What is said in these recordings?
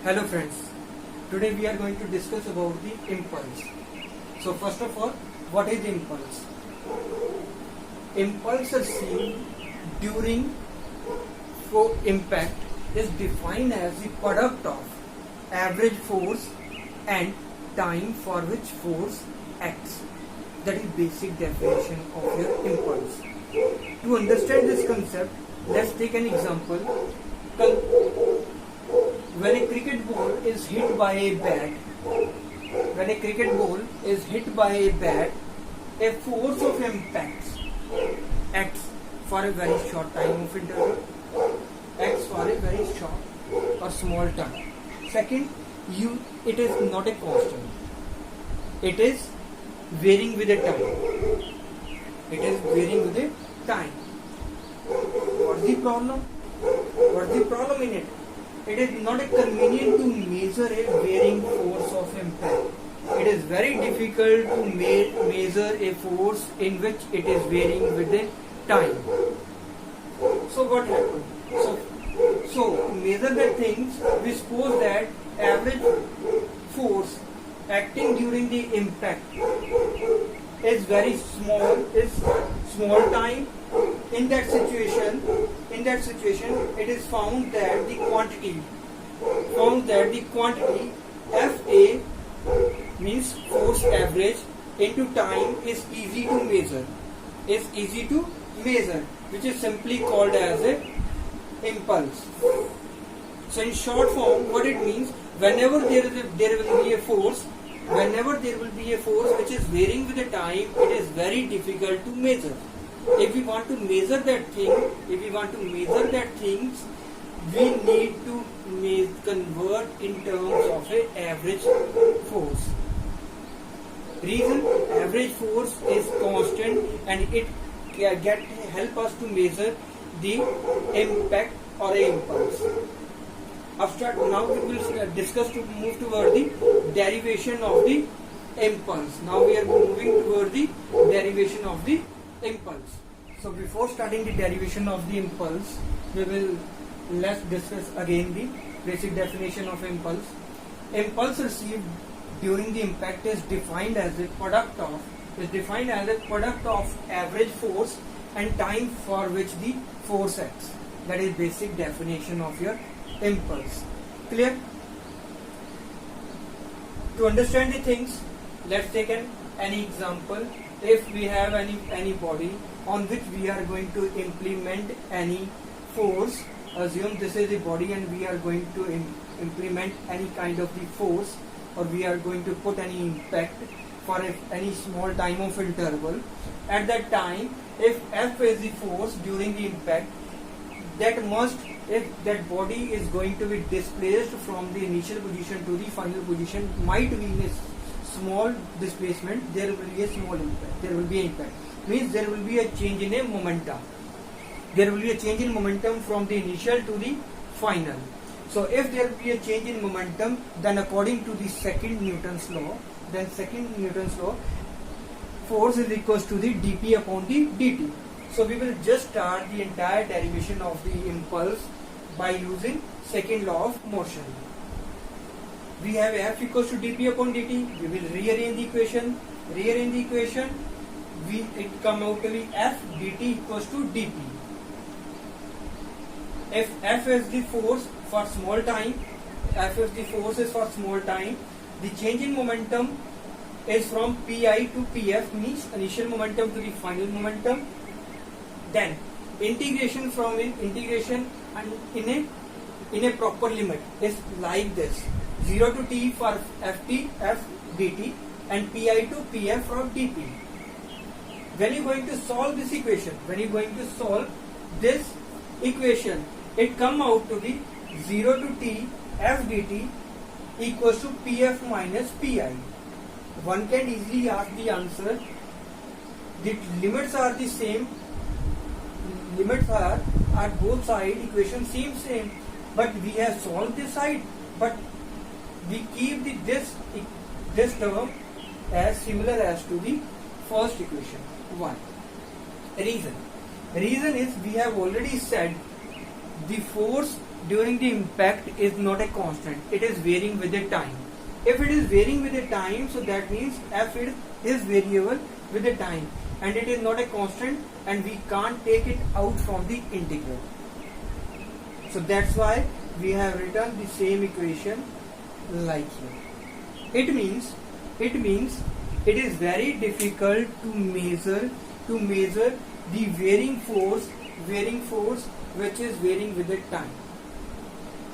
Hello friends, today we are going to discuss about the impulse. So first of all, what is impulse? Impulse received during impact is defined as the product of average force and time for which force acts. That is basic definition of your impulse. To understand this concept, let's take an example. When a cricket ball is hit by a bat, a force of impact acts for a very short time of interval, acts for a very short or small time. Second, it is not a constant. It is varying with the time. What's the problem? What's the problem in it? It is not convenient to measure a varying force of impact. It is very difficult to measure a force in which it is varying with the time. So what happens? So measure the things. We suppose that average force acting during the impact is very small time. In that situation, it is found that the quantity Fa means force average into time is easy to measure, which is simply called as a impulse. So in short form, what it means, whenever there will be a force which is varying with the time, it is very difficult to measure. If we want to measure that things, we need to convert in terms of an average force. Reason, average force is constant and it help us to measure the impact or a impulse. Now we will discuss to move toward the derivation of the impulse. Now we are moving toward the derivation of the impulse. So before starting the derivation of the impulse, let's discuss again the basic definition of impulse. Impulse received during the impact is defined as a product of average force and time for which the force acts. That is basic definition of your impulse. Clear? To understand the things, let's take any example. If we have any body on which we are going to implement any force, assume this is the body and we are going to implement any kind of the force, or we are going to put any impact for any small time of interval. At that time, if F is the force during the impact, if that body is going to be displaced from the initial position to the final position, might be in a small displacement, there will be a small impact. There will be an impact. Means there will be a change in a momentum. There will be a change in momentum from the initial to the final. So if there will be a change in momentum, then according to the second Newton's law, force is equals to the dP upon the dt. So we will just start the entire derivation of the impulse by using second law of motion. We have F equals to dP upon dt. We will rearrange the equation. It come out to be F dt equals to dP. If F is the force for small time, the change in momentum is from Pi to Pf, means initial momentum to the final momentum. Then integration and in a proper limit is like this: 0 to t for ft f dt and pi to pf for dp. When you are going to solve this equation, it come out to be 0 to t f dt equals to pf minus pi. One can easily ask the answer. The limits are the same. Limits are at both sides. Equation seems same, but we have solved this side. But we keep this term as similar as to the first equation. Why? Reason is we have already said the force during the impact is not a constant. It is varying with the time. If it is varying with the time, so that means f is variable with the time, and it is not a constant, and we can't take it out from the integral. So that's why we have written the same equation like here. It means it is very difficult to measure the varying force which is varying with the time.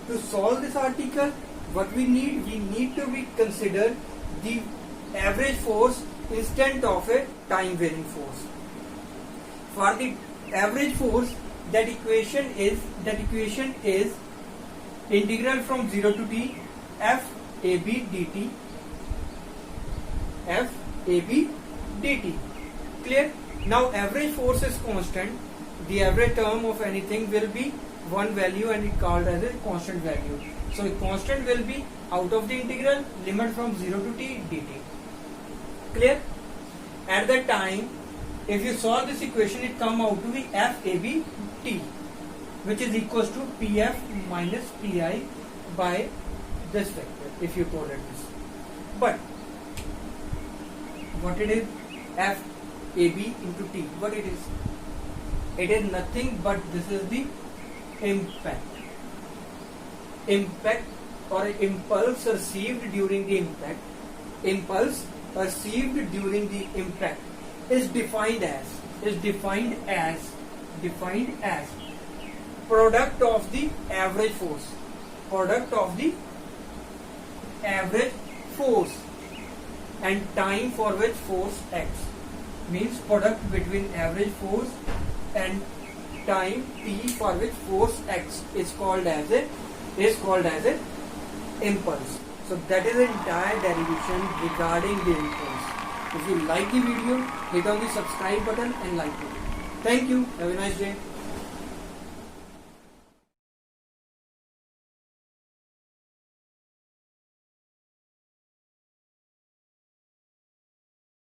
To solve this article, what we need to be consider the average force instead of a time varying force. For the average force, that equation is integral from 0 to t f a b dt, f a b dt. Clear? Now average force is constant. The average term of anything will be one value, and it called as a constant value. So a constant will be out of the integral, limit from 0 to t dt. Clear? At that time, if you solve this equation, it come out to be f a b t, which is equals to pf minus pi by this vector, if you call it this. But what it is, f a b into t, what it is? It is nothing but this is the impact or impulse received during the impact. Impulse received during the impact is defined as product of the average force and time for which force acts. Means product between average force and time t for which force acts is called as a impulse. So that is the entire derivation regarding the impulse. If you like the video, hit on the subscribe button and like it. Thank you. Have a nice day.